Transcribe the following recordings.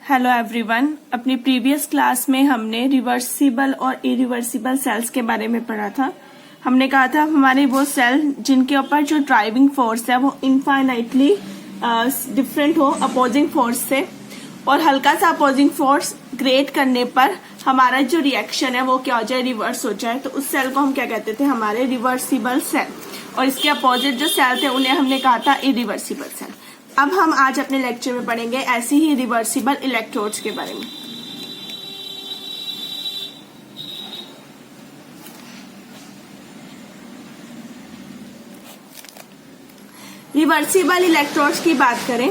Hello everyone. अपनी previous class में हमने रिवर्सिबल और इरिवर्सिबल सेल्स के बारे में पढ़ा था। हमने कहा था हमारे वो सेल जिनके ऊपर जो ड्राइविंग फोर्स है वो इनफाइनाइटली डिफरेंट हो अपोजिंग फोर्स से, और हल्का सा अपोजिंग फोर्स क्रिएट करने पर हमारा जो रिएक्शन है वो क्या हो जाए, रिवर्स हो जाए। तो उस सेल को हम क्या कहते थे, हमारे रिवर्सिबल सेल। और इसके अपोजिट जो सेल थे उन्हें हमने कहा था इरिवर्सिबल सेल। अब हम आज अपने लेक्चर में पढ़ेंगे ऐसी ही रिवर्सिबल इलेक्ट्रोड्स के बारे में। रिवर्सिबल इलेक्ट्रोड्स की बात करें,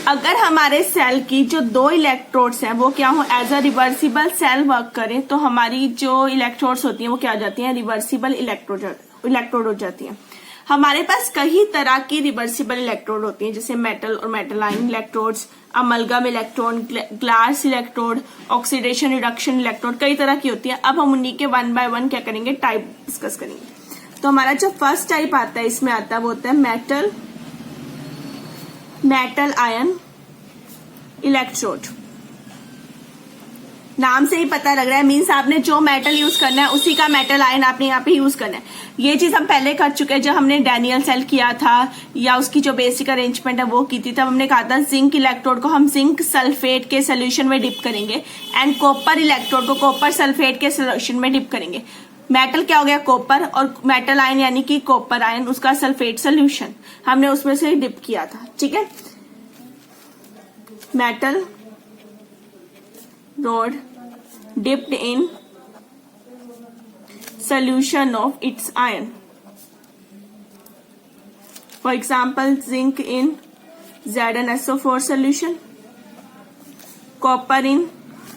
अगर हमारे सेल की जो दो इलेक्ट्रोड्स हैं वो क्या हो, as a reversible cell work करें, तो हमारी जो इलेक्ट्रोड्स होती हैं वो क्या हो जाती हैं, रिवर्सिबल इलेक्ट्रोड हो जाती हैं। हमारे पास कई तरह की रिवर्सिबल इलेक्ट्रोड होती हैं, जैसे मेटल और metal ion electrodes, amalgam electrode, glass electrode, oxidation reduction electrode, कई तरह की होती है। अब हम उन्हीं के वन बाय वन क्या करेंगे, टाइप डिस्कस करेंगे। तो हमारा जो फर्स्ट टाइप आता है इसमें आता है वो होता है मेटल आयन इलेक्ट्रोड। नाम से ही पता लग रहा है, मीन्स आपने जो मेटल यूज करना है उसी का मेटल आयन आपने यहाँ पे यूज करना है। ये चीज हम पहले कर चुके हैं जब हमने डैनियल सेल किया था या उसकी जो बेसिक अरेंजमेंट है वो की थी। तब हमने कहा था जिंक इलेक्ट्रोड को हम जिंक सल्फेट के सोल्यूशन में डिप करेंगे एंड कॉपर इलेक्ट्रोड को कॉपर सल्फेट के सोल्यूशन में डिप करेंगे। मेटल क्या हो गया, कॉपर, और मेटल आयन यानी कि कॉपर आयन, उसका सल्फेट सोल्यूशन हमने उसमें से डिप किया था। ठीक है, metal rod dipped in solution of its ion. For example, zinc in ZnSO4 solution, copper in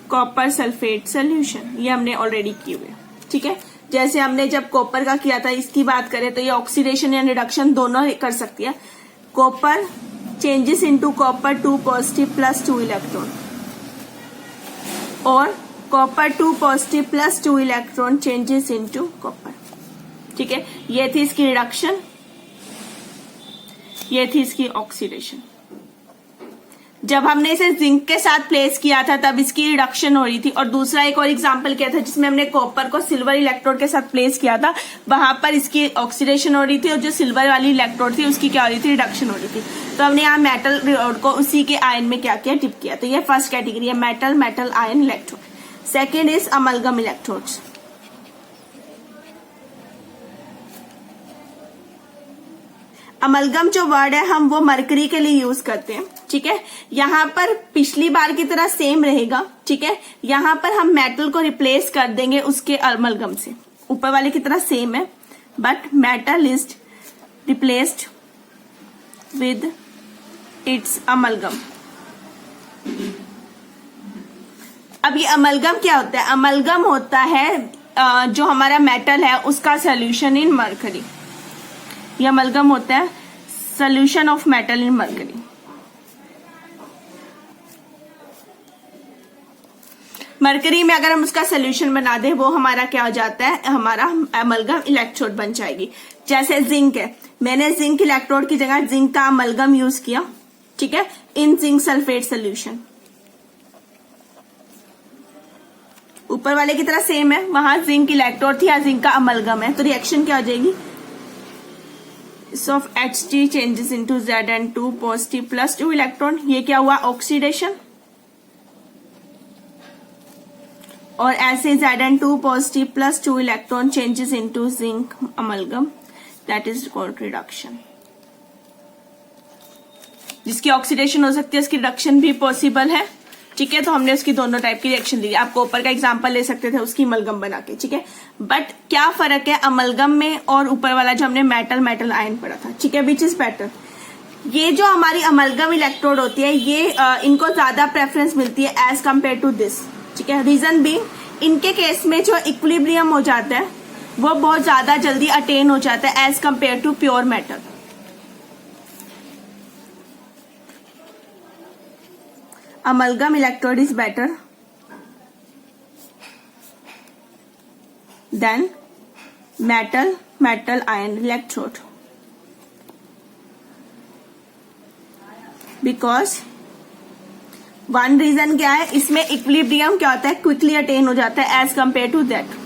copper sulfate solution। ये हमने ऑलरेडी किए हुए। ठीक है, जैसे हमने जब कॉपर का किया था, इसकी बात करें तो ये ऑक्सीडेशन या रिडक्शन दोनों कर सकती है। Copper changes into copper 2 positive plus 2 electron, और copper 2 positive plus 2 electron changes into copper. ठीक है, ये थी इसकी रिडक्शन, ये थी इसकी ऑक्सीडेशन। जब हमने इसे जिंक के साथ प्लेस किया था तब इसकी रिडक्शन हो रही थी। और दूसरा एक और एग्जांपल किया था जिसमें हमने कॉपर को सिल्वर इलेक्ट्रोड के साथ प्लेस किया था, वहां पर इसकी ऑक्सीडेशन हो रही थी और जो सिल्वर वाली इलेक्ट्रोड थी उसकी क्या हो रही थी, रिडक्शन हो रही थी। तो हमने यहाँ मेटल रोड को उसी के आयन में क्या किया, डिप किया। तो ये फर्स्ट कैटेगरी है, metal ion electrode. Second is amalgam electrodes. Amalgam जो वर्ड है हम वो मरकरी के लिए यूज करते हैं। ठीक है, यहां पर पिछली बार की तरह सेम रहेगा। ठीक है, यहां पर हम मेटल को रिप्लेस कर देंगे उसके अमलगम से, ऊपर वाले की तरह सेम है, but metal is replaced with its amalgam. अब ये अमलगम क्या होता है, अमलगम होता है जो हमारा मेटल है उसका सोल्यूशन इन मरकरी। ये अमलगम होता है solution of metal in mercury. Mercury में अगर हम उसका सोल्यूशन बना दें वो हमारा क्या हो जाता है, हमारा अमलगम इलेक्ट्रोड बन जाएगी। जैसे जिंक है, मैंने जिंक इलेक्ट्रोड की जगह जिंक का अमलगम यूज किया। ठीक है, इन जिंक सल्फेट सोल्यूशन, ऊपर वाले की तरह सेम है, वहां जिंक इलेक्ट्रोड थी या जिंक का अमलगम है, तो रिएक्शन क्या हो जाएगी, of Hg changes into Zn2 positive plus 2 electron. ये क्या हुआ, ऑक्सीडेशन। और ऐसे Zn2 positive plus 2 electron changes into zinc amalgam, that is called reduction. जिसकी ऑक्सीडेशन हो सकती है उसकी रिडक्शन भी पॉसिबल है। ठीक है, तो हमने उसकी दोनों टाइप की रिएक्शन ली। आप कॉपर का एग्जांपल ले सकते थे उसकी अमलगम बना के। ठीक है, बट क्या फर्क है अमलगम में और ऊपर वाला जो हमने मेटल आयन पढ़ा था। ठीक है, विच इज बेटर। ये जो हमारी अमलगम इलेक्ट्रोड होती है ये इनको ज्यादा प्रेफरेंस मिलती है एज कम्पेयर टू दिस। ठीक है, रीजन भी इनके केस में जो इक्विलिब्रियम हो जाता है वो बहुत ज्यादा जल्दी अटेन हो जाता है as compare to pure metal. amalgam electrode is better than metal ion electrode because one reason क्या है, इसमें इक्विलिब्रियम क्या होता है, क्विकली अटेन हो जाता है as compare to that.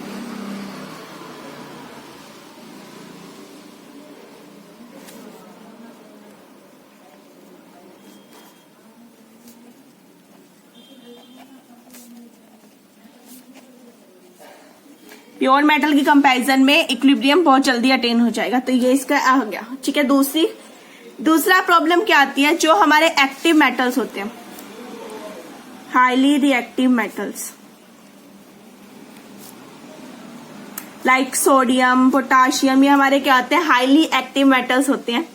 Pure metal की कंपैरिजन में इक्विलिब्रियम बहुत जल्दी अटेन हो जाएगा, तो ये इसका आ गया। ठीक है, दूसरा प्रॉब्लम क्या आती है, जो हमारे एक्टिव मेटल्स होते हैं, highly reactive metals like sodium, potassium, ये हमारे क्या होते हैं, हाईली एक्टिव मेटल्स होते हैं।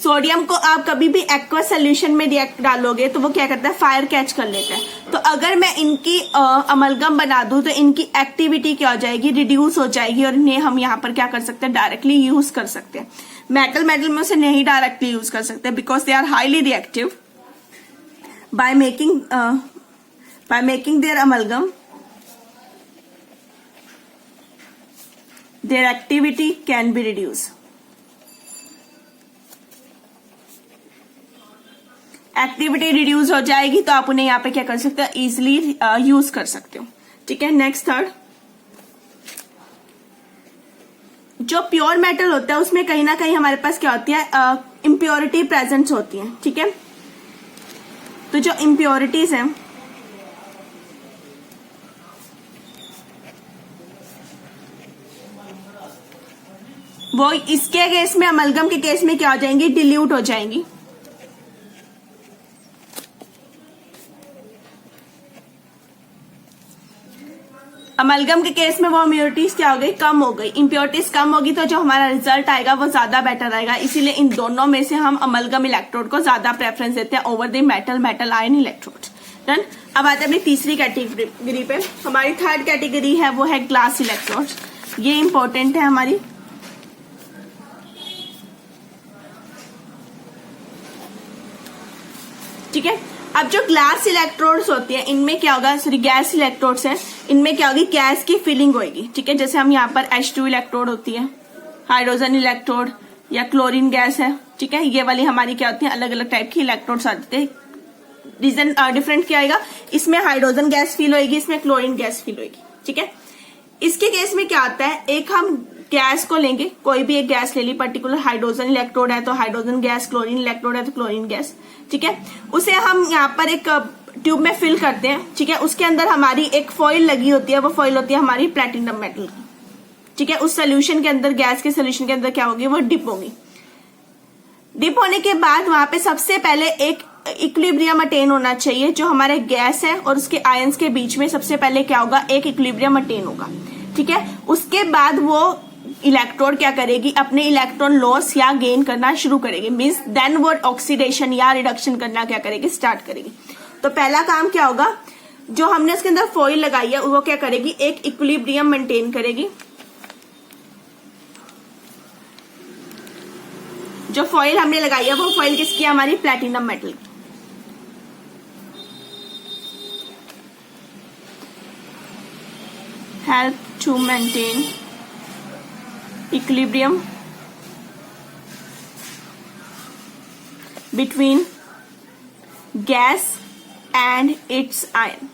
सोडियम को आप कभी भी एक्वस सोल्यूशन में रिएक्ट डालोगे तो वो क्या करता है, फायर कैच कर लेता है। तो अगर मैं इनकी अमलगम बना दूं तो इनकी एक्टिविटी क्या हो जाएगी, रिड्यूस हो जाएगी, और इन्हें हम यहाँ पर क्या कर सकते हैं, डायरेक्टली यूज कर सकते हैं। मेटल में उसे नहीं डायरेक्टली यूज कर सकते because they are highly reactive. By making their amalgam their activity can be reduce. Activity reduce हो जाएगी तो आप उन्हें यहाँ पे क्या कर सकते हो, इजिली यूज कर सकते हो। ठीक है, नेक्स्ट थर्ड, जो प्योर मेटल होता है उसमें कहीं ना कहीं हमारे पास क्या होती है, इम्प्योरिटी प्रेजेंट होती है। ठीक है, तो जो इम्प्योरिटीज हैं वो इसके केस में, अमलगम के केस में क्या हो जाएंगी, डिल्यूट हो जाएंगी। अमलगम के केस में वो इम्प्योरिटीज क्या हो गई, कम हो गई। इम्प्योरिटीज कम होगी तो जो हमारा रिजल्ट आएगा वो ज्यादा बेटर आएगा। इसीलिए इन दोनों में से हम अमलगम इलेक्ट्रोड को ज्यादा प्रेफरेंस देते हैं over the metal ion electrode. Done. अब आते हैं अपनी तीसरी कैटेगरी पे। हमारी थर्ड कैटेगरी है वो है ग्लास इलेक्ट्रोड। ये इंपॉर्टेंट है हमारी। ठीक है, अब जो ग्लास इलेक्ट्रोड्स होती है इनमें क्या होगा, सॉरी गैस इलेक्ट्रोड्स हैं, इनमें क्या होगी, गैस की फिलिंग होगी। ठीक है, जैसे हम यहाँ पर H2 इलेक्ट्रोड होती है, हाइड्रोजन इलेक्ट्रोड या क्लोरीन गैस है। ठीक है, ये वाली हमारी क्या होती है, अलग अलग टाइप की इलेक्ट्रोड्स आते हैं। रीजन डिफरेंट क्या आएगा, इसमें हाइड्रोजन गैस फील होगी, इसमें क्लोरीन गैस फील होगी। ठीक है, इसके केस में क्या आता है, एक हम गैस को लेंगे, कोई भी एक गैस ले ली, पर्टिकुलर हाइड्रोजन इलेक्ट्रोड है तो हाइड्रोजन गैस, क्लोरीन इलेक्ट्रोड है तो क्लोरीन गैस। ठीक है, उसे हम यहाँ पर एक ट्यूब में फिल करते हैं। ठीक है, उसके अंदर हमारी एक फॉइल लगी होती है, वो फॉइल होती है हमारी प्लैटिनम मेटल की। ठीक है, उस सोल्यूशन के अंदर, गैस के सोल्यूशन के अंदर क्या होगी, वो डिप होगी। डिप होने के बाद वहां पे सबसे पहले एक इक्विलिब्रियम अटेन होना चाहिए, जो हमारे गैस है और उसके आयंस के बीच में सबसे पहले क्या होगा, एक इक्विलिब्रियम अटेन होगा। ठीक है, उसके बाद वो इलेक्ट्रोड क्या करेगी, अपने इलेक्ट्रॉन लॉस या गेन करना शुरू करेगी। मींस देन वो ऑक्सीडेशन या रिडक्शन करना क्या करेगी, स्टार्ट करेगी। तो पहला काम क्या होगा, जो हमने उसके अंदर फॉइल लगाई है वो क्या करेगी, एक इक्विलिब्रियम मेंटेन करेगी। जो फॉइल हमने लगाई है वो फॉइल किसकी है, हमारी प्लैटिनम मेटल की। Help to maintain equilibrium between gas and its ion।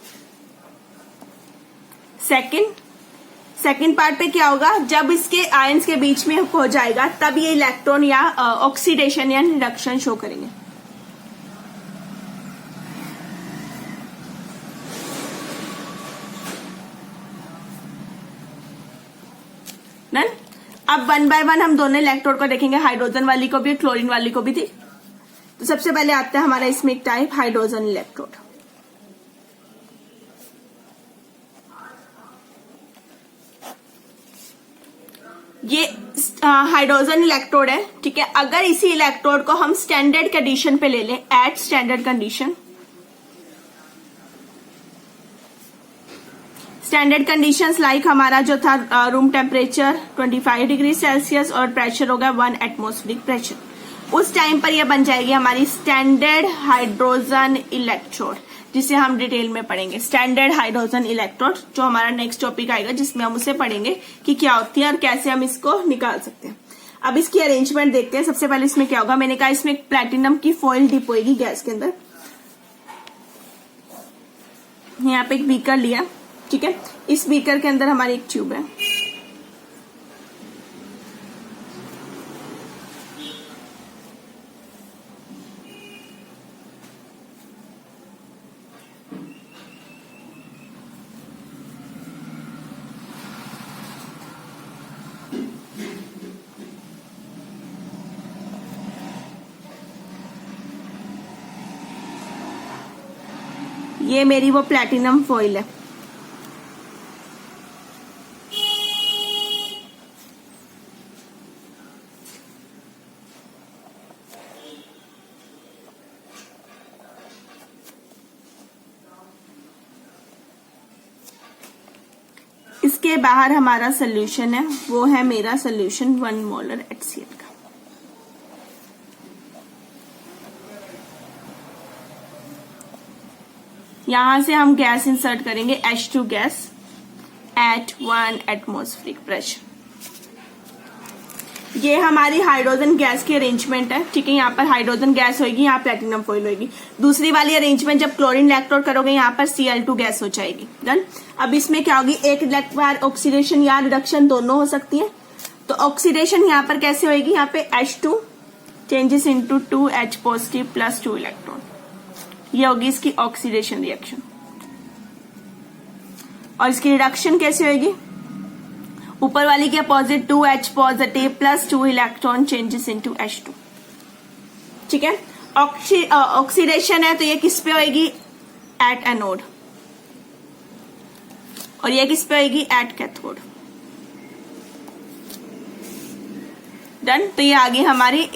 Second part पे क्या होगा, जब इसके आयंस के बीच में हो जाएगा तब ये इलेक्ट्रॉन या ऑक्सीडेशन या रिडक्शन शो करेंगे। डन। अब वन बाय वन हम दोनों इलेक्ट्रोड को देखेंगे, हाइड्रोजन वाली को भी, क्लोरीन वाली को भी थी। तो सबसे पहले आता है हमारा इसमें एक टाइप हाइड्रोजन इलेक्ट्रोड। ये हाइड्रोजन इलेक्ट्रोड है। ठीक है, अगर इसी इलेक्ट्रोड को हम स्टैंडर्ड कंडीशन पे ले लें, at standard condition, standard conditions like हमारा जो था रूम टेम्परेचर 25 डिग्री सेल्सियस और प्रेशर होगा 1 एटमॉस्फेरिक प्रेशर, उस टाइम पर यह बन जाएगी हमारी स्टैंडर्ड हाइड्रोजन इलेक्ट्रोड, जिसे हम डिटेल में पढ़ेंगे। स्टैंडर्ड हाइड्रोजन इलेक्ट्रोड जो हमारा नेक्स्ट टॉपिक आएगा, जिसमें हम उसे पढ़ेंगे कि क्या होती है और कैसे हम इसको निकाल सकते हैं। अब इसकी अरेंजमेंट देखते हैं। सबसे पहले इसमें क्या होगा, मैंने कहा इसमें प्लैटिनम की फॉइल डिप होगी गैस के अंदर। यहाँ पे एक बीकर लिया, ठीक है। इस बीकर के अंदर हमारी एक ट्यूब है, ये मेरी वो प्लैटिनम फॉइल है। इसके बाहर हमारा सोल्यूशन है, वो है मेरा सोल्यूशन 1 मोलर HCl का। यहां से हम गैस इंसर्ट करेंगे, H2 gas at 1 atmospheric pressure. ये हमारी हाइड्रोजन गैस की अरेंजमेंट है, ठीक है। यहाँ पर हाइड्रोजन गैस होगी, यहाँ प्लैटिनम फॉइल होगी। दूसरी वाली अरेंजमेंट जब क्लोरीन इलेक्ट्रोड करोगे, यहाँ पर Cl2 गैस हो जाएगी। डन। अब इसमें क्या होगी, एक बार ऑक्सीडेशन या रिडक्शन दोनों हो सकती है। तो ऑक्सीडेशन यहाँ पर कैसे होगी, यहाँ पे H2 changes into 2H positive plus 2 electron, ये होगी इसकी ऑक्सीडेशन रिएक्शन। और इसकी रिडक्शन कैसे होगी, ऊपर वाली के opposite 2H positive plus 2 electron changes into H2, ठीक है। ऑक्सीडेशन है तो ये किस पे होगी, एट एनोड, और ये किस पे होगी, एट कैथोड। डन। तो ये आगे हमारी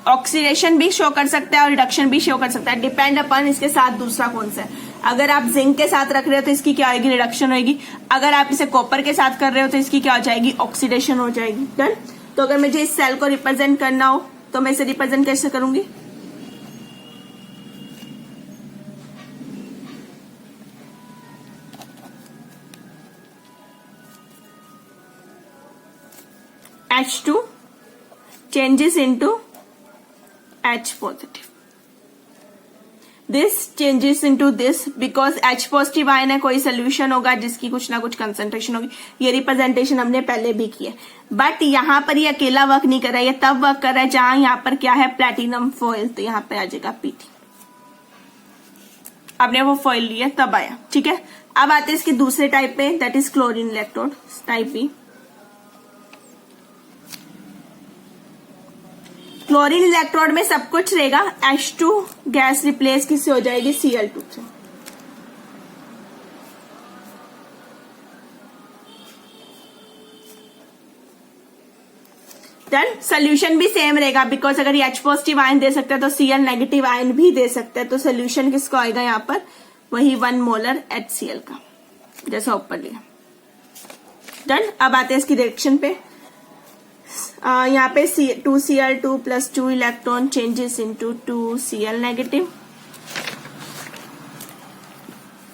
ऑक्सीडेशन भी शो कर सकता है और रिडक्शन भी शो कर सकता है, डिपेंड अपन इसके साथ दूसरा कौन सा है। अगर आप जिंक के साथ रख रहे हो तो इसकी क्या होगी, रिडक्शन होगी। अगर आप इसे कॉपर के साथ कर रहे हो तो इसकी क्या हो जाएगी, ऑक्सीडेशन हो जाएगी। डन। तो अगर मुझे इस सेल को रिप्रेजेंट करना हो तो मैं इसे रिप्रेजेंट कैसे करूंगी, H2 changes into H positive. This changes into this because H positive ion है, कोई सोल्यूशन होगा जिसकी कुछ ना कुछ कंसंट्रेशन होगी। ये रिप्रेजेंटेशन हमने पहले भी की है, बट यहाँ पर ये अकेला वर्क नहीं कर रहा है, ये तब वर्क कर रहा है जहां यहाँ पर क्या है, प्लैटिनम फॉइल। तो यहाँ पे आ जाएगा PT, आपने वो फॉइल लिया तब आया, ठीक है। अब आते हैं इसके दूसरे टाइप पे, that is chlorine electrode type B. Chlorine electrode में सब कुछ रहेगा, H2 गैस रिप्लेस किससे हो जाएगी, Cl2 से। डन। सोल्यूशन भी सेम रहेगा बिकॉज अगर ये H पॉजिटिव आयन दे सकता है तो Cl नेगेटिव आयन भी दे सकता है। तो सोल्यूशन किसको आएगा यहाँ पर, वही 1 मोलर HCl का, जैसा ऊपर लिया। डन। अब आते हैं इसकी रिएक्शन पे। यहाँ पे 2Cl2 plus 2 electron changes into 2Cl negative,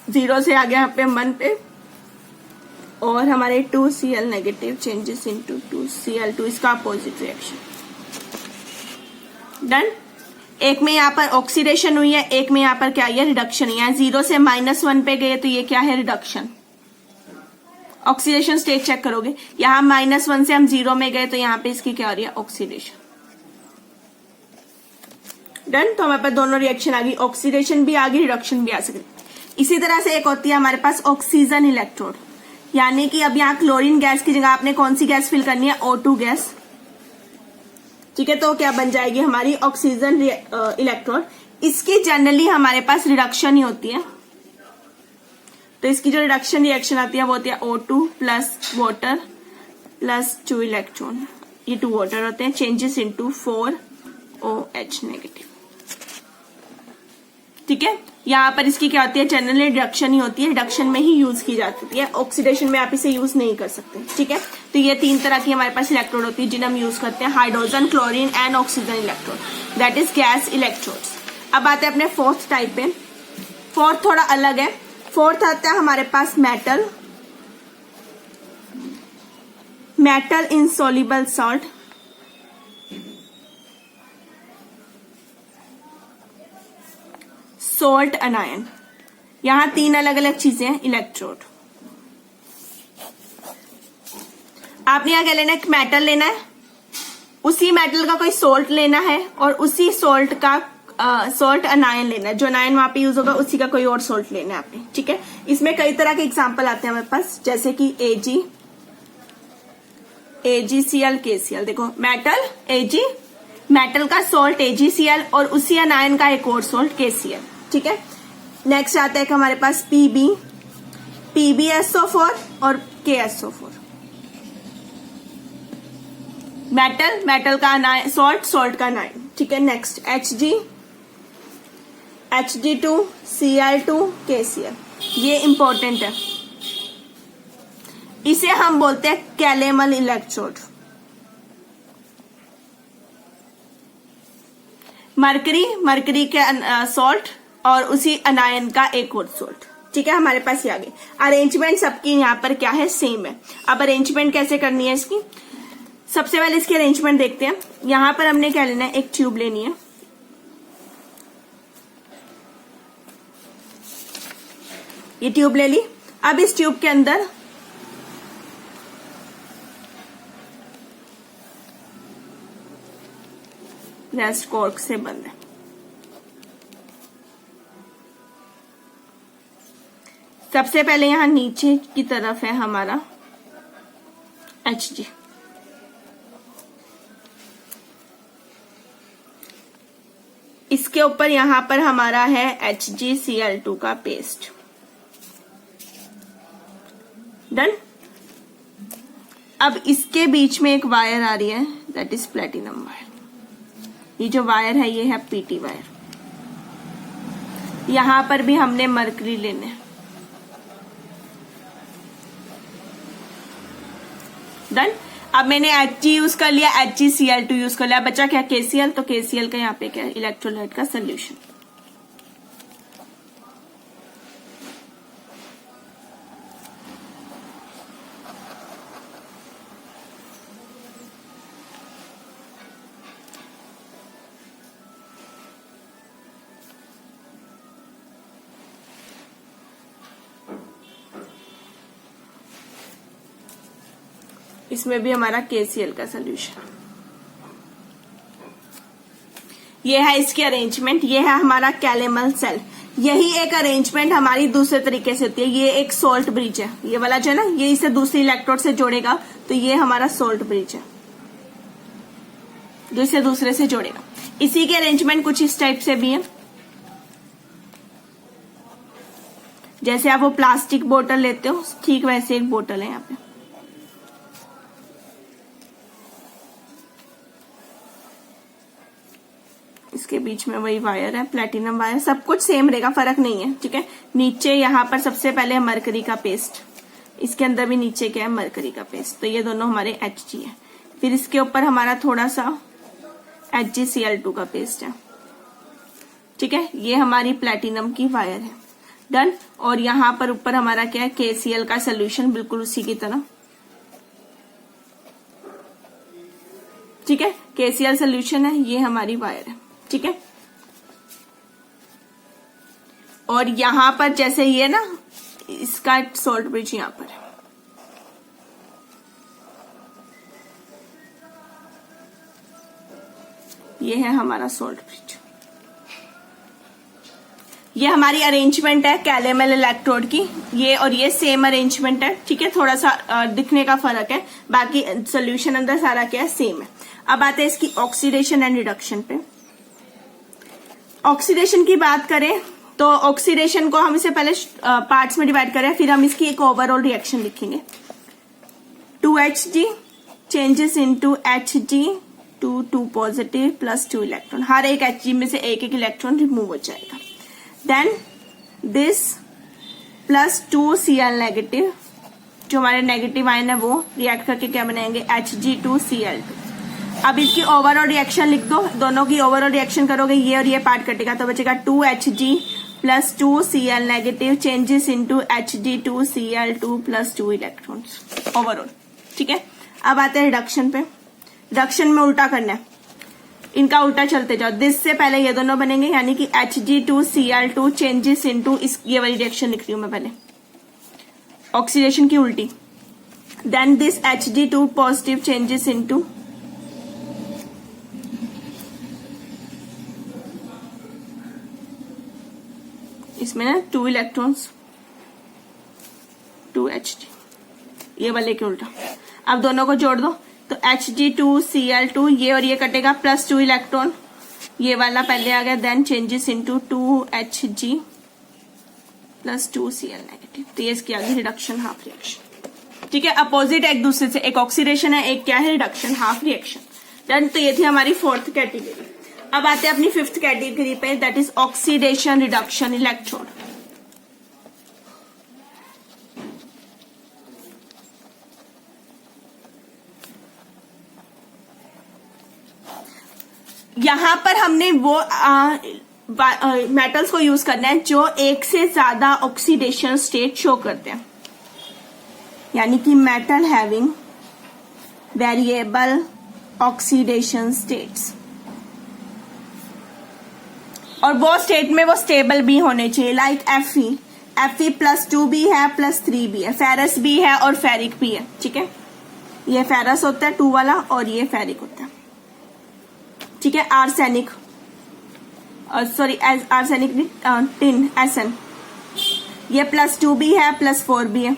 0 से आ गया यहाँ पे 1 पे, और हमारे 2Cl negative changes into 2Cl2, इसका अपोजिट रिएक्शन। डन। एक में यहाँ पर ऑक्सीडेशन हुई है, एक में यहाँ पर क्या है, रिडक्शन हुई है। 0 से -1 पे गए तो ये क्या है, रिडक्शन। ऑक्सीडेशन स्टेट चेक करोगे, यहां -1 से हम 0 में गए तो यहाँ पे इसकी क्या हो रही है, ऑक्सीडेशन। डन। तो हमारे पास दोनों रिएक्शन आ गई, ऑक्सीडेशन भी आ गई, रिडक्शन भी आ सकती। इसी तरह से एक होती है हमारे पास ऑक्सीजन इलेक्ट्रोड, यानी कि अब यहाँ क्लोरीन गैस की जगह आपने कौन सी गैस फिल करनी है, O2 गैस, ठीक है। तो क्या बन जाएगी हमारी ऑक्सीजन इलेक्ट्रोड। इसकी जनरली हमारे पास रिडक्शन ही होती है, तो इसकी जो रिडक्शन रिएक्शन आती है वो होती है O2 plus water plus 2 electron, ये 2 वाटर होते हैं, चेंजेस इनटू 4OH नेगेटिव, ठीक है। यहाँ पर इसकी क्या होती है, जनरली रिडक्शन ही होती है, रिडक्शन में ही यूज की जाती है, ऑक्सीडेशन में आप इसे यूज नहीं कर सकते, ठीक है। तो ये 3 तरह की हमारे पास इलेक्ट्रोड होती है जिन्हें हम यूज करते हैं, hydrogen, chlorine and oxygen electrode, that is gas electrodes. अब आते हैं अपने फोर्थ टाइप पे। फोर्थ थोड़ा अलग है। फोर्थ आता है हमारे पास metal, metal insoluble salt, salt anion. यहाँ 3 अलग अलग चीजें हैं, इलेक्ट्रोड। आपने यहाँ क्या लेना है, मेटल लेना है, उसी मेटल का कोई सोल्ट लेना है और उसी सोल्ट का सोल्ट अनायन लेना है, जो अनायन वहां पे यूज होगा उसी का कोई और सोल्ट लेना है आपने, ठीक है। इसमें कई तरह के एग्जांपल आते हैं हमारे पास, जैसे कि AgCl KCl। देखो मेटल Ag, मेटल का सोल्ट AgCl और उसी अनायन का एक और सोल्ट KCl, ठीक है। नेक्स्ट आता है कि हमारे पास PbSO4 और KSO4। मेटल का सोल्ट का अनायन, ठीक है। नेक्स्ट Hg2 Cl2 KCl, ये इंपॉर्टेंट है, इसे हम बोलते हैं कैलेमल इलेक्ट्रोड। मरकरी के सॉल्ट और उसी अनायन का एक और सॉल्ट, ठीक है। हमारे पास ये आगे अरेंजमेंट सबकी यहाँ पर क्या है, सेम है। अब अरेंजमेंट कैसे करनी है इसकी, सबसे पहले इसकी अरेंजमेंट देखते हैं। यहां पर हमने क्या लेना है, एक ट्यूब लेनी है, ये ट्यूब ले ली। अब इस ट्यूब के अंदर रेस्ट कॉर्क से बंद है। सबसे पहले यहां नीचे की तरफ है हमारा Hg, इसके ऊपर यहां पर हमारा है HgCl2 का पेस्ट। डन। अब इसके बीच में एक वायर आ रही है, दैट इज प्लेटिनम वायर। ये जो वायर है ये है पीटी वायर। यहां पर भी हमने मरकरी लेने हैं। डन। अब मैंने Hg यूज कर लिया, HgCl2 यूज कर लिया, बचा क्या, KCl। तो KCl का यहाँ पे क्या है, इलेक्ट्रोलाइट का सोल्यूशन। इसमें भी हमारा KCl का सोल्यूशन। ये है इसकी अरेंजमेंट, ये है हमारा कैलेमल सेल। यही एक अरेंजमेंट हमारी दूसरे तरीके से होती है। ये एक सोल्ट ब्रिज है, ये वाला जो है ना, ये इसे दूसरी इलेक्ट्रोड से जोड़ेगा, तो ये हमारा सोल्ट ब्रिज है जो इसे दूसरे से जोड़ेगा। इसी के अरेंजमेंट कुछ इस टाइप से भी है, जैसे आप वो प्लास्टिक बोतल लेते हो, ठीक वैसे एक बोतल है यहाँ पे। इसके बीच में वही वायर है, प्लेटिनम वायर, सब कुछ सेम रहेगा, फर्क नहीं है, ठीक है। नीचे यहाँ पर सबसे पहले है मरकरी का पेस्ट, इसके अंदर भी नीचे क्या है, मरकरी का पेस्ट। तो ये दोनों हमारे Hg है। फिर इसके ऊपर हमारा थोड़ा सा HgCl2 का पेस्ट है, ठीक है। ये हमारी प्लेटिनम की वायर है। डन। और यहाँ पर ऊपर हमारा क्या है, KCl का सोल्यूशन, बिल्कुल उसी की तरह, ठीक है। KCl सोल्यूशन है, ये हमारी वायर है, ठीक है। और यहां पर जैसे ये ना, इसका सोल्ट ब्रिज यहां पर है। ये है हमारा सोल्ट ब्रिज। ये हमारी अरेंजमेंट है कैलेमल इलेक्ट्रोड की, ये और ये सेम अरेंजमेंट है, ठीक है। थोड़ा सा दिखने का फर्क है, बाकी सोल्यूशन अंदर सारा क्या है, सेम है। अब आते हैं इसकी ऑक्सीडेशन एंड रिडक्शन पे। ऑक्सीडेशन की बात करें तो ऑक्सीडेशन को हम इसे पहले पार्ट्स में डिवाइड करें, फिर हम इसकी एक ओवरऑल रिएक्शन लिखेंगे। 2Hg changes into Hg to 2 positive plus 2 electron. हर एक Hg में से एक एक इलेक्ट्रॉन रिमूव हो जाएगा। Then this plus 2 Cl negative, जो हमारे नेगेटिव आयन है वो रिएक्ट करके क्या बनाएंगे, Hg2Cl2। अब इसकी ओवरऑल रिएक्शन लिख दो, दोनों की ओवरऑल रिएक्शन करोगे, ये और ये पार्ट कटेगा, तो बचेगा 2Hg plus 2 Cl negative changes into Hg2Cl2 plus 2 electrons overall, ठीक है। अब आते हैं रिडक्शन पे। रिडक्शन में उल्टा करना है, इनका उल्टा चलते जाओ, दिस से पहले ये दोनों बनेंगे, यानी कि Hg2Cl2 चेंजेस इनटू ये वाली रिएक्शन लिख रही हूं मैं पहले, ऑक्सीडेशन की उल्टी, then this Hg2 positive changes into इसमें ना 2 इलेक्ट्रॉन्स 2 Hg, ये वाले के उल्टा। अब दोनों को जोड़ दो तो Hg2Cl2 ये और ये कटेगा, प्लस 2 इलेक्ट्रॉन, ये वाला पहले आ गया, then changes into 2Hg plus 2Cl negative. तो ये इसकी आ गई रिडक्शन हाफ रिएक्शन। ठीक है, अपोजिट एक दूसरे से, एक ऑक्सीडेशन है, एक क्या है रिडक्शन हाफ रिएक्शन। डन। तो ये थी हमारी 4th कैटेगरी। अब आते हैं अपनी 5th कैटेगरी पे, that is oxidation reduction electrode. यहां पर हमने वो मेटल्स को यूज करना है जो एक से ज्यादा ऑक्सीडेशन स्टेट शो करते हैं, यानी कि metal having variable oxidation states, और वो स्टेट में वो स्टेबल भी होने चाहिए, लाइक Fe +2 भी है +3 भी है, फेरस भी है और फेरिक भी है। ठीक है, ये फेरस होता है 2 वाला और ये फेरिक होता है। ठीक है, arsenic sorry arsenic tin Sn, ये +2 भी है +4 भी है।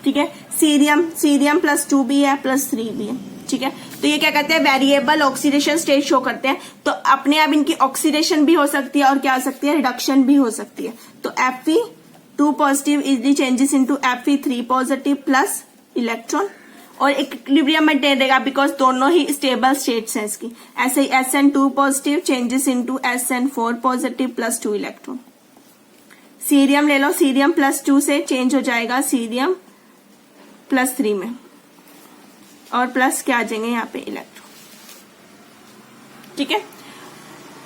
ठीक है, सीरियम +2 भी है +3 भी है। ठीक है, तो ये क्या कहते हैं, वेरिएबल ऑक्सीडेशन स्टेट शो करते हैं। तो अपने आप इनकी ऑक्सीडेशन भी हो सकती है और क्या हो सकती है, रिडक्शन भी हो सकती है। तो Fe2 positive easily changes into Fe3 positive plus electron, और इक्विलिब्रियम मेंटेन रहेगा बिकॉज दोनों ही स्टेबल स्टेट्स हैं इसकी। ऐसे ही Sn2 positive changes into Sn4 positive +2 electron. Cerium ले लो, सीरियम +2 से चेंज हो जाएगा सीरियम +3 में, और प्लस क्या आ जाएंगे यहाँ पे इलेक्ट्रॉन। ठीक है,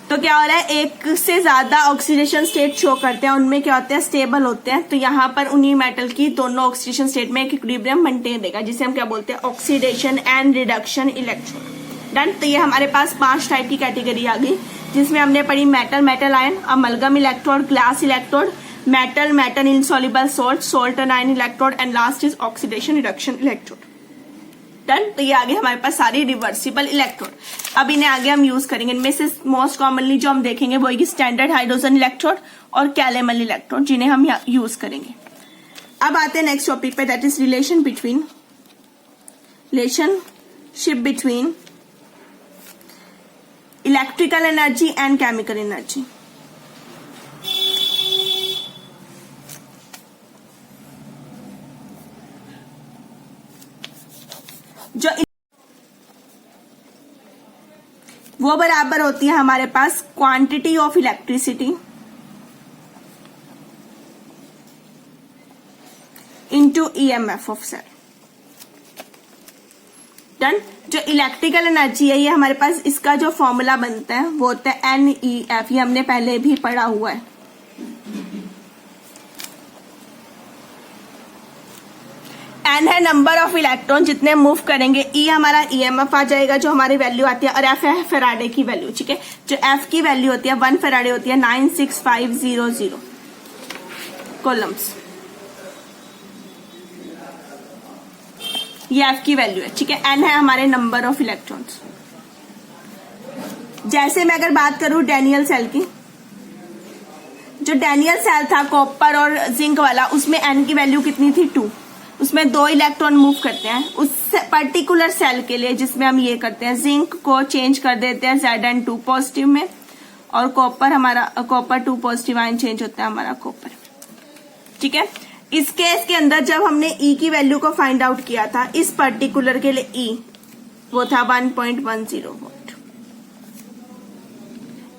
तो क्या हो रहा है, एक से ज्यादा ऑक्सीडेशन स्टेट शो करते हैं, उनमें क्या होते हैं, स्टेबल होते हैं। तो यहाँ पर उन्हीं मेटल की दोनों ऑक्सीडेशन स्टेट में एक इक्विलिब्रियम मेंटेन रहेगा, जिसे हम क्या बोलते हैं, oxidation and reduction electrode. Done. तो ये हमारे पास 5 टाइप की कैटेगरी आ गई, जिसमें हमने पढ़ी metal ion, amalgam electrode, glass electrode, metal insoluble salt ion electrode, and last is oxidation reduction electrode. Done. तो ये आगे हमारे पास सारी रिवर्सिबल इलेक्ट्रोड। अब इन्हें आगे हम यूज करेंगे। इनमें से मोस्ट कॉमनली जो हम देखेंगे वो स्टैंडर्ड हाइड्रोजन इलेक्ट्रोड और कैलेमल इलेक्ट्रोड, जिन्हें हम यूज करेंगे। अब आते हैं नेक्स्ट टॉपिक पे, that is relationship between electrical energy and chemical energy. जो वो बराबर होती है हमारे पास quantity of electricity into EMF of cell. Done. जो इलेक्ट्रिकल एनर्जी है, ये हमारे पास इसका जो फॉर्मूला बनता है वो होता है NEF, ये हमने पहले भी पढ़ा हुआ है। N है नंबर ऑफ इलेक्ट्रॉन जितने मूव करेंगे, E हमारा EMF आ जाएगा जो हमारी वैल्यू आती है, और F है फेराडे की वैल्यू। ठीक है, जो F की वैल्यू होती है 1 फेराडे होती है 96500 कोलम्स, ये F की वैल्यू है। ठीक है, N है हमारे नंबर ऑफ इलेक्ट्रॉन्स। जैसे मैं अगर बात करूं डैनियल सेल की, जो डैनियल सेल था कॉपर और जिंक वाला, उसमें N की वैल्यू कितनी थी 2, उसमें 2 इलेक्ट्रॉन मूव करते हैं। उस पर्टिकुलर सेल के लिए जिसमें हम ये करते हैं, जिंक को चेंज कर देते हैं Zn2 पॉजिटिव में, और कॉपर 2 पॉजिटिव आयन चेंज होता है हमारा कॉपर। ठीक है, इस केस के अंदर जब हमने E की वैल्यू को फाइंड आउट किया था, इस पर्टिकुलर के लिए E वो था 1.10 वोल्ट।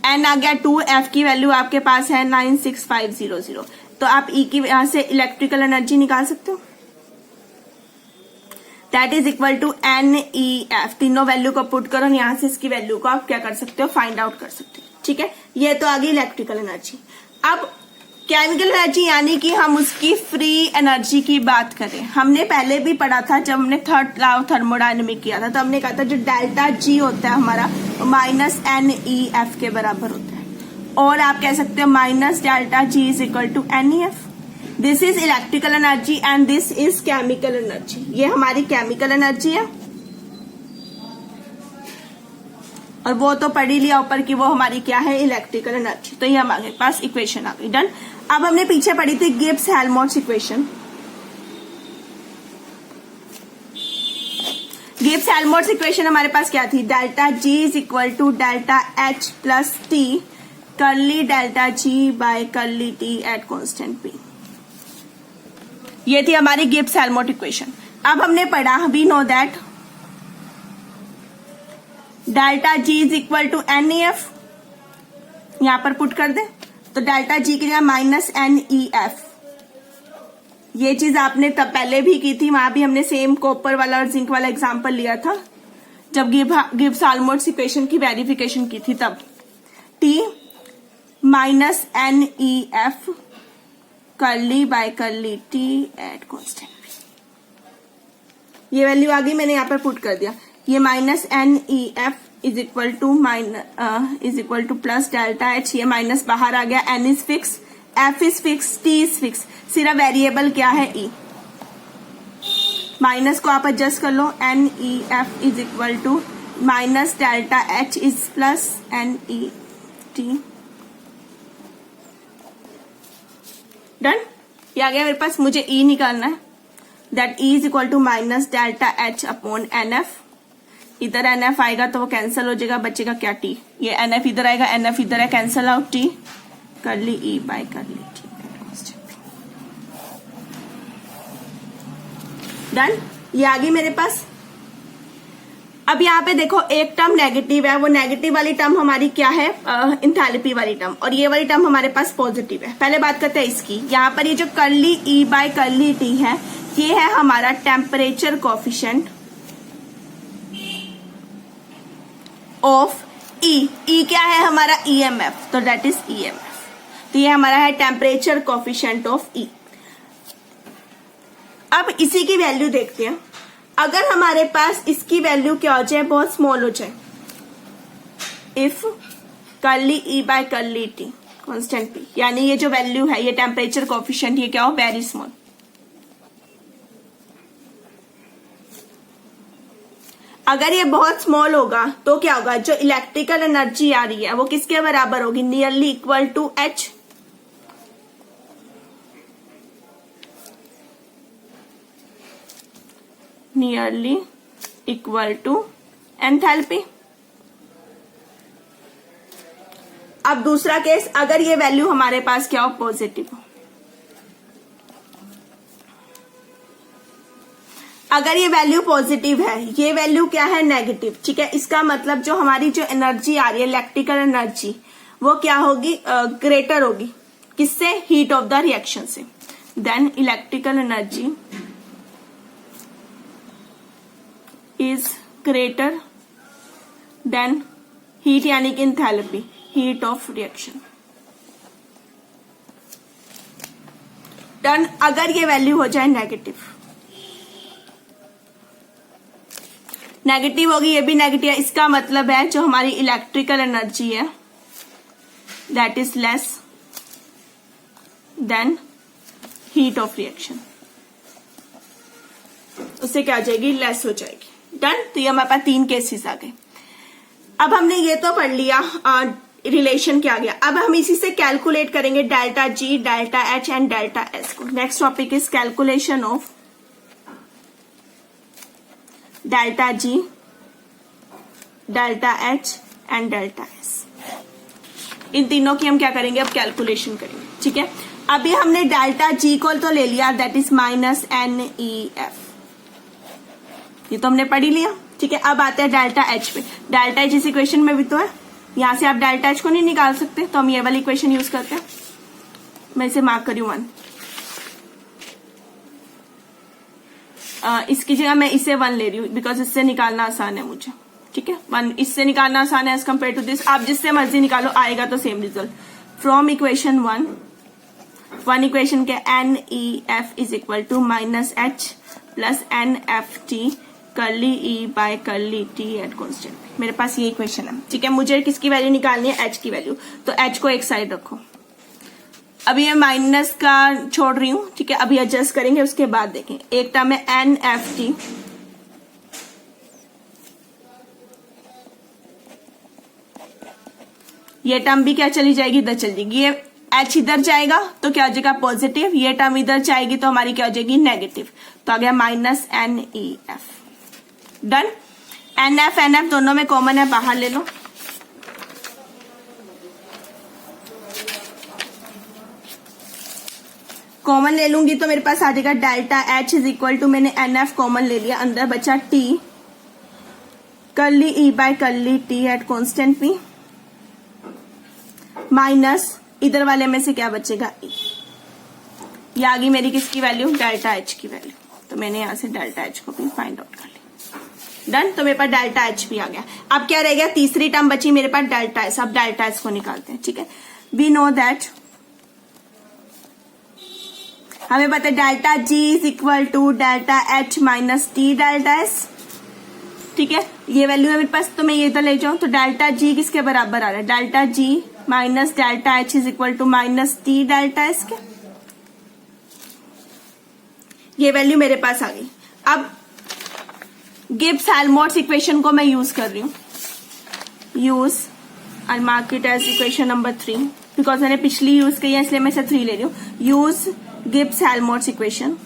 N आ गया 2, F की वैल्यू आपके पास है 96500। तो आप E की यहां से इलेक्ट्रिकल एनर्जी निकाल सकते हो, that is equal to NEF। तीनों वैल्यू को पुट करो, यहां से इसकी वैल्यू को आप क्या कर सकते हो, फाइंड आउट कर सकते हो। ठीक है, ये तो आ गई इलेक्ट्रिकल एनर्जी। अब केमिकल एनर्जी यानी कि हम उसकी फ्री एनर्जी की बात करें। हमने पहले भी पढ़ा था जब हमने थर्ड लॉ ऑफ थर्मोडायनेमिक किया था, तो हमने कहा था जो डेल्टा जी होता है हमारा माइनस NEF के बराबर होता है, और आप कह सकते हो minus delta G is equal to NEF। This is electrical energy and this is chemical energy. ये हमारी केमिकल एनर्जी है, और वो तो पढ़ ही लिया ऊपर कि वो हमारी क्या है, इलेक्ट्रिकल एनर्जी। तो ये हमारे पास इक्वेशन आ गई। डन। अब हमने पीछे पढ़ी थी Gibbs Helmholtz equation. Gibbs Helmholtz equation हमारे पास क्या थी, delta G is equal to delta H plus T curly delta G by curly T at constant P. ये थी हमारी गिब्स हेल्महोल्ट्ज इक्वेशन। अब हमने पढ़ा, we know that delta G is equal to NEF, यहां पर पुट कर दे तो डेल्टा जी की जगह माइनस NEF। ये चीज आपने तब पहले भी की थी, वहां भी हमने सेम कॉपर वाला और जिंक वाला एग्जांपल लिया था जब गिब्स हेल्महोल्ट्ज इक्वेशन की वेरिफिकेशन की थी तब। T minus NEF curly by curly T at constant. ये वैल्यू आ गई, मैंने यहां पर पुट कर दिया। ये minus NEF is equal to plus delta H, ये माइनस बाहर आ गया, N is fix, F is fix, T is fix, सिर्फ वेरिएबल क्या है E। माइनस को आप एडजस्ट कर लो, NEF is equal to minus delta H is plus NET। Done. ये आ गया मेरे पास, मुझे E निकालना है, दैट E is equal to minus delta H upon NF। इधर NF आएगा तो वो कैंसिल हो जाएगा, बचेगा क्या T। ये NF इधर आएगा, NF इधर है, cancel out T curly E by curly T। Done. ये आ गई मेरे पास। अब यहाँ पे देखो एक टर्म नेगेटिव है, वो नेगेटिव वाली टर्म हमारी क्या है, इंथैल्पी वाली टर्म, और ये वाली टर्म हमारे पास पॉजिटिव है। पहले बात करते हैं इसकी। यहाँ पर ये जो curly E by curly T है, ये है हमारा temperature coefficient of E। E क्या है हमारा, EMF, तो दैट इज EMF। तो ये हमारा है टेम्परेचर कोफिशिएंट ऑफ E। अब इसी की वैल्यू देखते हैं। अगर हमारे पास इसकी वैल्यू क्या हो जाए, बहुत स्मॉल हो जाए, if curly E by curly T constant P, यानी ये जो वैल्यू है, ये टेम्परेचर कोफिशिएंट, ये क्या हो, वेरी स्मॉल। अगर ये बहुत स्मॉल होगा तो क्या होगा, जो इलेक्ट्रिकल एनर्जी आ रही है वो किसके बराबर होगी, nearly equal to H। Nearly equal to enthalpy. अब दूसरा केस, अगर ये वैल्यू हमारे पास क्या हो, पॉजिटिव हो। अगर ये वैल्यू पॉजिटिव है, ये वैल्यू क्या है, नेगेटिव, ठीक है। इसका मतलब जो हमारी जो एनर्जी आ रही है, इलेक्ट्रिकल एनर्जी, वो क्या होगी, ग्रेटर होगी, किससे, हीट ऑफ द रिएक्शन से। Then electrical energy is greater than heat, यानी कि enthalpy, heat of reaction. Done. अगर ये वैल्यू हो जाए नेगेटिव, नेगेटिव होगी, ये भी नेगेटिव है, इसका मतलब है जो हमारी इलेक्ट्रिकल एनर्जी है that is less than heat of reaction, उससे क्या आ जाएगी, लेस हो जाएगी। डन। तो ये हमारे पास 3 केसेस आ गए। अब हमने ये तो पढ़ लिया, रिलेशन क्या गया। अब हम इसी से कैलकुलेट करेंगे delta G, delta H and delta S को। Next topic is calculation of delta G, delta H and delta S. इन तीनों की हम क्या करेंगे, अब कैलकुलेशन करेंगे, ठीक है। अभी हमने डेल्टा जी को तो ले लिया, दैट इज माइनस NEF, ये तो हमने पढ़ ही लिया, ठीक है। अब आते हैं डेल्टा एच पे। डेल्टा एच इस इक्वेशन में भी तो है, यहां से आप डेल्टा एच को नहीं निकाल सकते, तो हम ये वाली इक्वेशन यूज करते हैं। मैं इसे मार्क करी 1, इसकी जगह मैं इसे 1 ले रही हूँ, बिकॉज इससे निकालना आसान है मुझे, ठीक है। 1 इससे निकालना आसान है एज कम्पेयर टू दिस। आप जिससे मर्जी निकालो, आएगा तो same result. From equation 1 one equation के NEF is equal to minus H plus NFT curly E by curly T at constant. मेरे पास ये इक्वेशन है, ठीक है। मुझे किसकी वैल्यू निकालनी है? H की वैल्यू। तो H को एक साइड रखो। अभी मैं माइनस का छोड़ रही हूं, ठीक है। अभी एडजस्ट करेंगे, उसके बाद देखें। एक टर्म है NFT, ये टर्म भी क्या चली जाएगी? इधर चली जाएगी। ये H इधर जाएगा तो क्या हो जाएगा? पॉजिटिव। ये टर्म इधर जाएगी तो हमारी क्या हो जाएगी? नेगेटिव। तो आ गया माइनस NEF। डन। NF दोनों में कॉमन है, बाहर ले लो। कॉमन ले लूंगी तो मेरे पास आ जाएगा delta H is equal to, मैंने NF कॉमन ले लिया, अंदर बचा T curly E by curly T at constant P minus इधर वाले में से क्या बचेगा? E। ये आ गई मेरी किसकी वैल्यू? डेल्टा H की वैल्यू। तो मैंने यहां से डेल्टा H को भी फाइंड आउट कर लिया। डन। तो मेरे पास डेल्टा H भी आ गया। अब क्या रह गया? तीसरी टर्म बची मेरे पास डेल्टा S। अब डेल्टा S को निकालते हैं, ठीक है। वी नो दैट, हमें पता है delta G is equal to delta H minus T delta S, ठीक है। ये वैल्यू है मेरे पास, तो मैं ये इधर ले जाऊं तो डेल्टा G किसके बराबर आ रहा है? Delta G minus delta H is equal to minus T delta S के। ये वैल्यू मेरे पास आ गई। अब गिब्स हेल्महोल्ट्ज इक्वेशन को मैं यूज कर रही हूं। Use, I mark it as equation number 3 because मैंने पिछली यूज की है, इसलिए मैं इसे 3 ले रही हूं। Use Gibbs Helmholtz equation.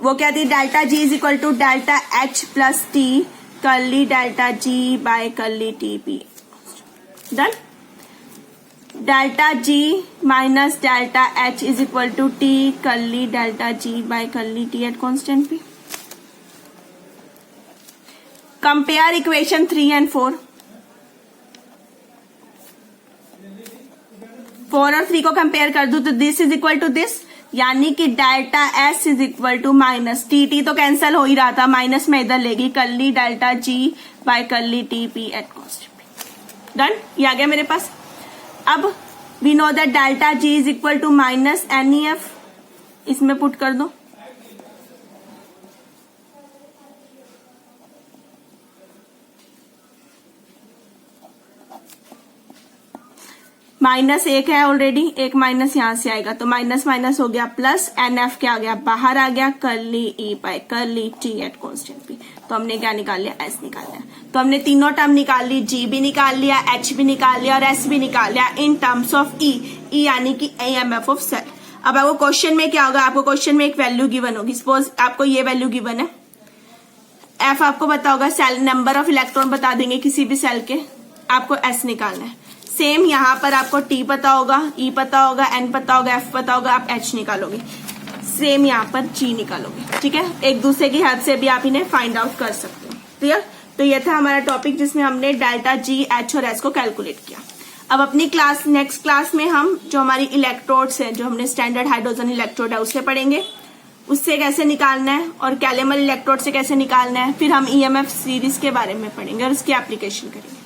वो क्या थी? Delta G is equal to delta H plus T curly delta G by curly T P। Done. Delta G minus delta H is equal to T curly delta G by curly T at constant P। Compare equation 3 and 4। 4 और 3 को compare कर दूं तो this is equal to this, यानी कि delta S is equal to minus T तो cancel हो ही रहा था, माइनस में इधर लेगी curly delta G by curly T P at constant P। Done. ये आ गया मेरे पास। अब we know that delta G is equal to minus NEF, इसमें पुट कर दो। माइनस एक है ऑलरेडी, एक माइनस यहां से आएगा तो माइनस माइनस हो गया प्लस, NF क्या आ गया? बाहर आ गया, curly E by curly T at constant P। तो हमने क्या निकाल लिया? S निकाल लिया। तो हमने तीनों टर्म निकाल ली, G भी निकाल लिया, H भी निकाल लिया और S भी निकाल लिया इन टर्म्स ऑफ E यानी कि AMF ऑफ सेल। अब आपको क्वेश्चन में क्या होगा? आपको क्वेश्चन में एक वैल्यू गिवन होगी। सपोज आपको ये वैल्यू गिवन है, F आपको पता होगा, सेल नंबर ऑफ इलेक्ट्रॉन बता देंगे किसी भी सेल के, आपको S निकालना है। सेम यहाँ पर आपको T पता होगा, E पता होगा, N पता होगा, F पता होगा, आप H निकालोगे। सेम यहाँ पर G निकालोगे, ठीक है। एक दूसरे की हेल्प से भी आप इन्हें फाइंड आउट कर सकते हो। क्लियर? तो ये था हमारा टॉपिक जिसमें हमने डेल्टा G, H और S को कैलकुलेट किया। अब अपनी क्लास, नेक्स्ट क्लास में हम जो हमारी इलेक्ट्रोड्स है, जो हमने स्टैंडर्ड हाइड्रोजन इलेक्ट्रोड है उससे पढ़ेंगे, उससे कैसे निकालना है और कैलेमल इलेक्ट्रोड से कैसे निकालना है। फिर हम EMF सीरीज के बारे में पढ़ेंगे और उसकी एप्लीकेशन करेंगे।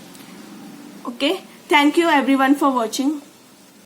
Okay, thank you everyone for watching.